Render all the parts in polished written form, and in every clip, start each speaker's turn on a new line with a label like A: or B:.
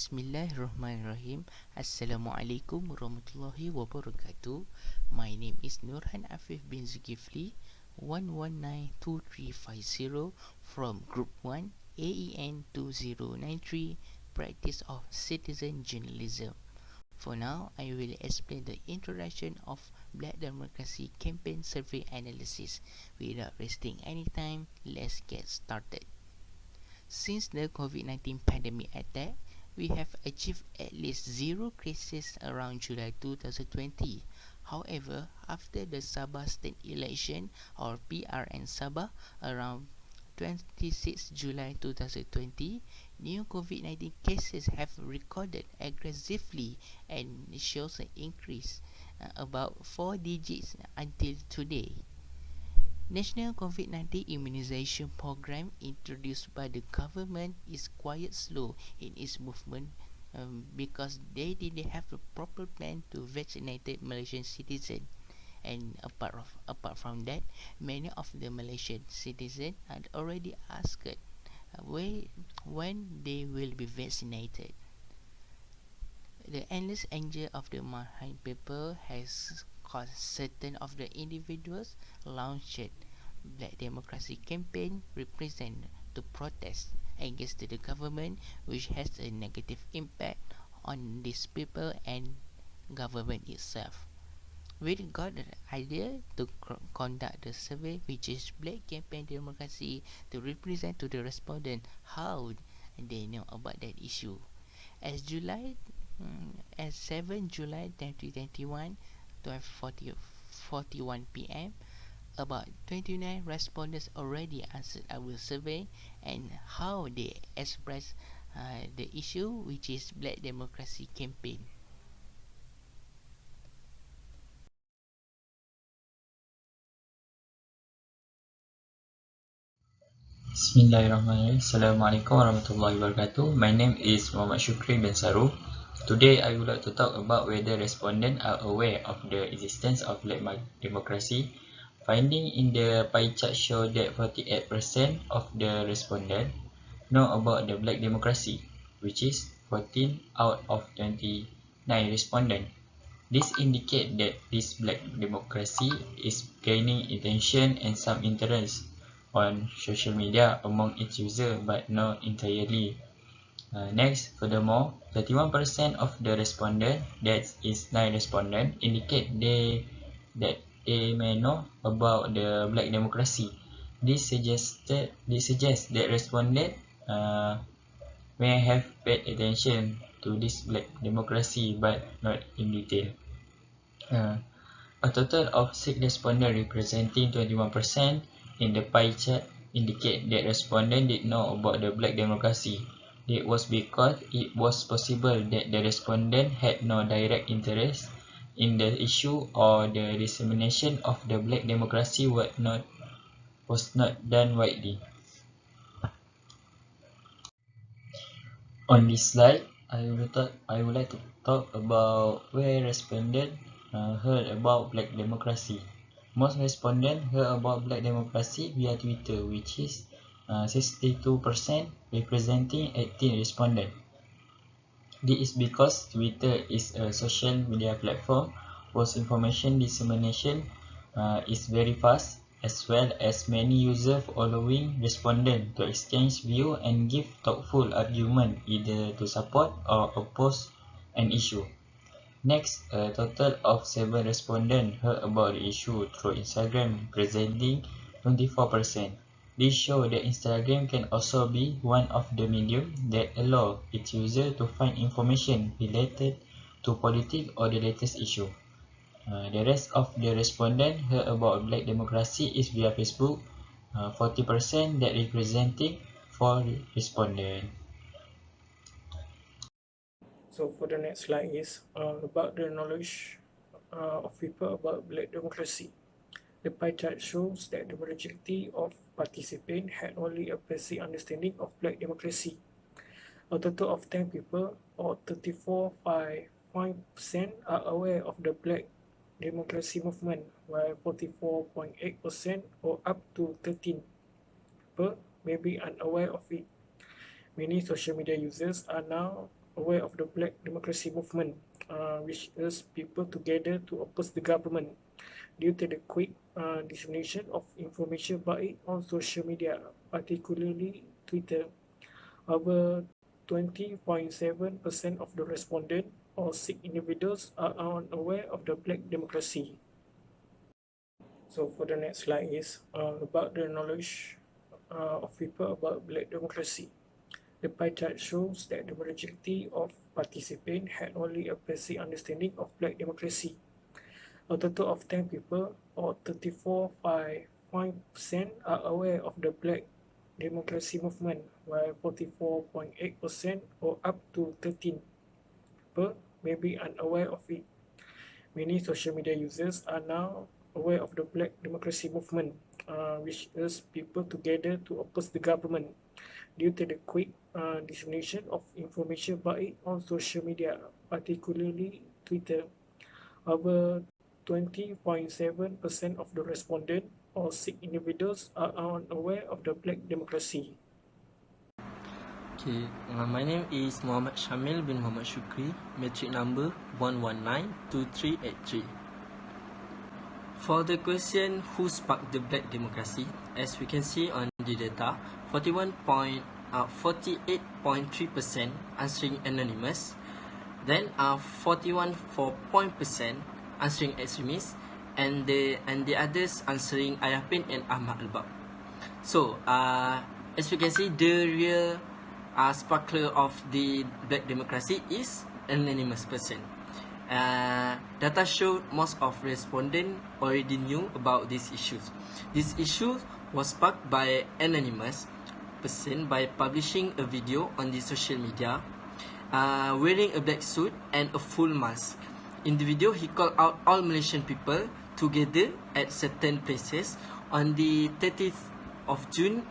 A: Bismillahirrahmanirrahim. Assalamualaikum warahmatullahi wabarakatuh. My name is Nurhan Afif bin Zulkifli, 1192350 from Group 1, Aen2093, Practice of Citizen Journalism. For now, I will explain the introduction of Black Democracy Campaign Survey Analysis. Without wasting any time, let's get started. Since the COVID-19 pandemic attack, we have achieved at least zero cases around July 2020. However, after the Sabah State Election or PRN Sabah around 26 July 2020, new COVID-19 cases have recorded aggressively and shows an increase about 4 digits until today. National COVID-19 immunization program introduced by the government is quite slow in its movement because they didn't have a proper plan to vaccinate Malaysian citizens. And apart from that, many of the Malaysian citizens had already asked when they will be vaccinated. The endless anger of the Marhain people has caused certain of the individuals launched Black Democracy campaign represent to protest against the government, which has a negative impact on these people and government itself. We got the idea to conduct the survey, which is Black Campaign Democracy, to represent to the respondent how they know about that issue. As as 7 July 2021, 12:41 p.m., about 29 respondents already answered our survey and how they express the issue, which is Black Democracy campaign.
B: Bismillahirrahmanirrahim. Assalamualaikum warahmatullahi wabarakatuh. My name is Muhammad Shukri bin Saru. Today I would like to talk about whether respondents are aware of the existence of Black democracy. Findings in the pie chart show that 48% of the respondents know about the Black democracy, which is 14 out of 29 respondents. This indicates that this Black democracy is gaining attention and some interest on social media among its users, but not entirely. Next, furthermore, 31% of the respondents, that is 9 respondents, indicate that they may know about the Black democracy. This suggests that respondents may have paid attention to this Black democracy, but not in detail. A total of 6 respondents representing 21% in the pie chart indicate that respondents did know about the Black democracy. This was because it was possible that the respondent had no direct interest in the issue, or the dissemination of the Black democracy was not done widely. On this slide, I would like to talk about where respondents heard about Black democracy. Most respondents heard about Black democracy via Twitter, which is 62%, representing 18 respondents. This is because Twitter is a social media platform whose information dissemination is very fast, as well as many users following respondents to exchange views and give thoughtful arguments either to support or oppose an issue. Next, a total of 7 respondents heard about the issue through Instagram, representing 24%. This shows that Instagram can also be one of the mediums that allow its users to find information related to politics or the latest issue. The rest of the respondents heard about Black democracy is via Facebook, 40%, that representing 4 respondents.
C: So for the next slide is about the knowledge of people about Black democracy. The pie chart shows that the majority of participants had only a basic understanding of Black democracy. A total of 10 people, or 34.5%, are aware of the Black democracy movement, while 44.8%, or up to 13 people, may be unaware of it. Many social media users are now aware of the Black Democracy Movement, which urged people to gather to oppose the government due to the quick dissemination of information about it on social media, particularly Twitter. Over 20.7% of the respondents or 6 individuals are unaware of the Black democracy. So for the next slide is about the knowledge of people about Black democracy. The pie chart shows that the majority of participants had only a basic understanding of Black democracy. A total of 10 people, or 34.5%, are aware of the Black democracy movement, while 44.8%, or up to 13 people, may be unaware of it. Many social media users are now aware of the Black democracy movement, which urges people to gather to oppose the government due to the quick dissemination of information about it on social media, particularly Twitter. Over 20.7% of the respondents, or 6 individuals, are unaware of the Black democracy.
D: Okay, my name is Muhammad Shamil bin Muhammad Shukri, metric number 1192383. For the question, who sparked the Black democracy? As we can see on the data, 48.3% answering anonymous, then 41.4% answering extremist, and the others answering Ayapin and Ahmad Albab. So, as we can see, the real sparkler of the Black democracy is anonymous person. Data showed most of respondents already knew about these issues. This issue was sparked by anonymous person by publishing a video on the social media, wearing a black suit and a full mask. In the video, he called out all Malaysian people together at certain places on the 30th of June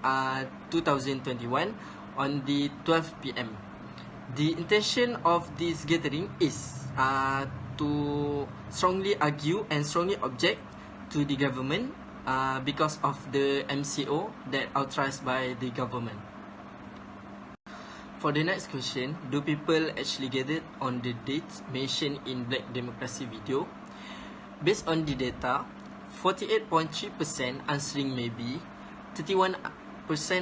D: 2021 on the 12 p.m. The intention of this gathering is to strongly argue and strongly object to the government because of the MCO that authorized by the government. For the next question, do people actually gathered on the dates mentioned in Black Democracy video? Based on the data, 48.3% answering maybe, 31%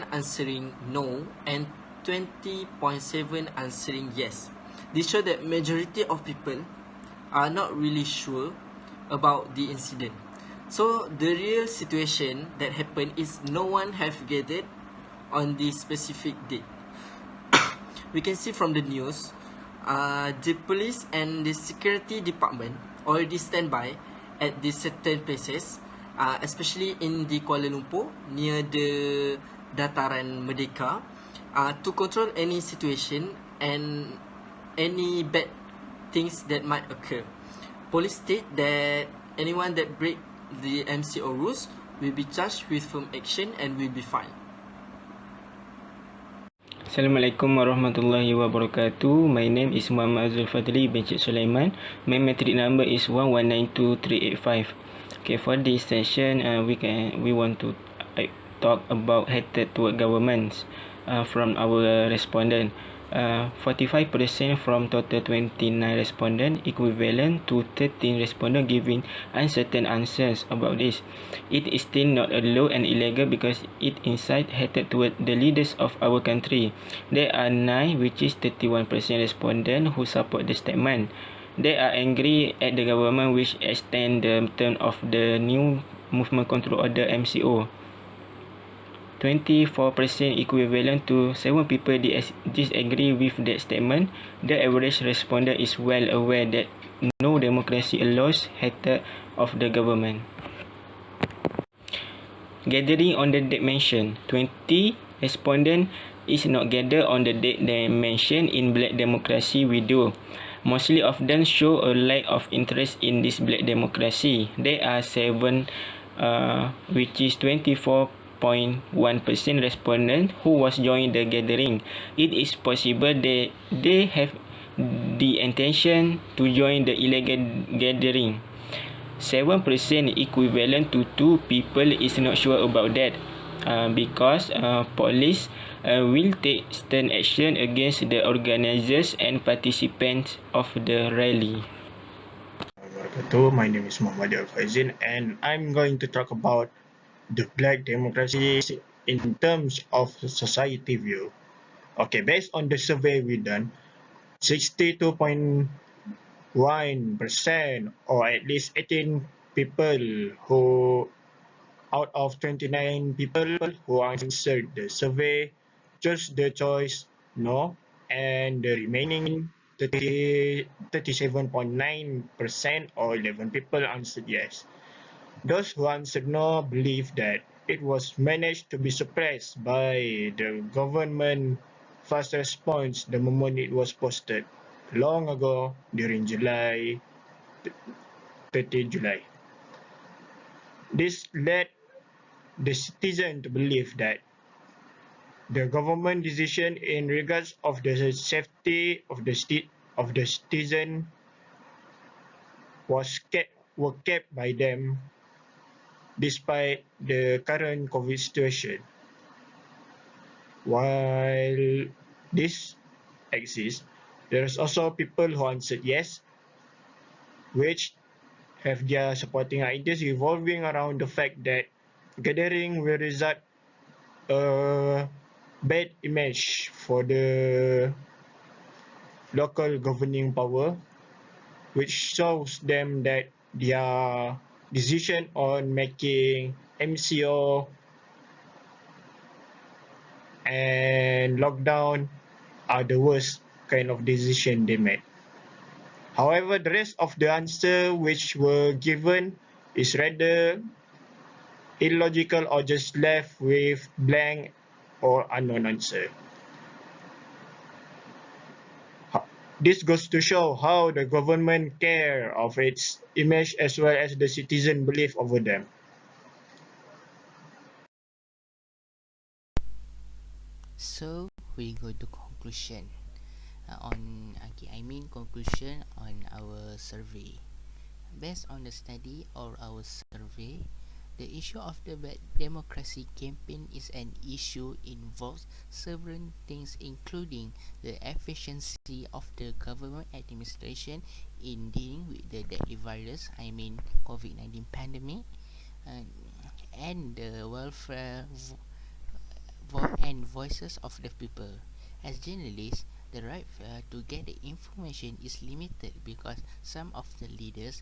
D: answering no, and 20.7% answering yes. This shows that majority of people are not really sure about the incident. So the real situation that happened is no one have gathered on the specific date. We can see from the news, the police and the security department already stand by at the certain places, especially in the Kuala Lumpur near the Dataran Merdeka, to control any situation and any bad things that might occur. Police state that anyone that break the MCO rules will be charged with firm action and will be fined.
E: Assalamualaikum warahmatullahi wabarakatuh. My name is Muhammad Azul Fadli bin Cik Sulaiman. My metric number is 1192385. Okay, for this session, we want to talk about hatred toward governments from our respondent. 45% from total 29 respondents, equivalent to 13 respondents giving uncertain answers about this. It is still not a law and illegal because it incites hatred toward the leaders of our country. There are 9, which is 31% respondents who support the statement. They are angry at the government which extend the term of the new Movement Control Order MCO. 24% equivalent to 7 people disagree with that statement. The average respondent is well aware that no democracy allows hatred of the government. Gathering on the date mentioned. 20 respondents is not gathered on the date they mentioned in Black Democracy video. Mostly of them show a lack of interest in this Black Democracy. There are 7, which is 24.1% respondent who was joined the gathering. It is possible that they have the intention to join the illegal gathering. 7% equivalent to 2 people is not sure about that. because police will take stern action against the organisers and participants of the rally.
F: My name is Muhammad Al-Faizin and I'm going to talk about the black democracy in terms of society view. Okay, based on the survey we done, 62.1% or at least 18 people who out of 29 people who answered the survey chose the choice no, and the remaining 37.9% or 11 people answered yes. Those who answered no believe that it was managed to be suppressed by the government fast response the moment it was posted long ago during July 30 July. This led the citizen to believe that the government decision in regards of the safety of the citizen were kept by them despite the current COVID situation. While this exists, there is also people who answered yes, which have their supporting ideas revolving around the fact that gathering will result a bad image for the local governing power, which shows them that their decision on making MCO and lockdown are the worst kind of decision they made. However, the rest of the answer which were given is rather illogical or just left with blank or unknown answer. This goes to show how the government care of its image as well as the citizen belief over them.
A: So we go to conclusion conclusion on our survey. Based on the study or our survey, the issue of the democracy campaign is an issue involves several things including the efficiency of the government administration in dealing with the deadly virus, COVID-19 pandemic, and, and the welfare and voices of the people. As journalists, the right to get the information is limited because some of the leaders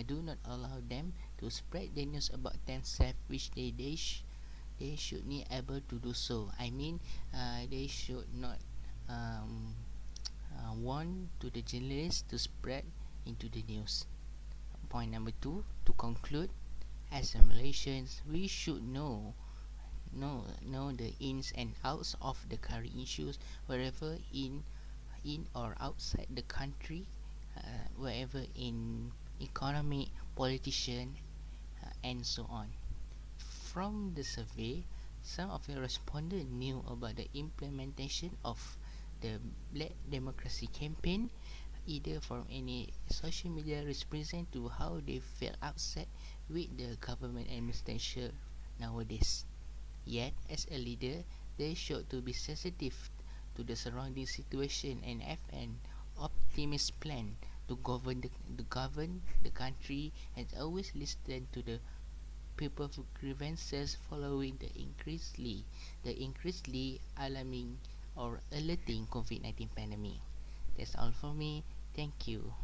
A: do not allow them to spread the news about themselves, which they should be able to do so. They should not um, want to the journalists to spread into the news. Point number two, to conclude, as a Malaysians, we should know the ins and outs of the current issues wherever in or outside the country, wherever in economy, politician, and so on. From the survey, some of the respondents knew about the implementation of the Black Democracy campaign, either from any social media represent to how they felt upset with the government administration nowadays. Yet, as a leader, they should to be sensitive to the surrounding situation and have an optimist plan to govern the country and always listen to the people's grievances following the increasingly alarming or alerting COVID-19 pandemic. That's all for me. Thank you.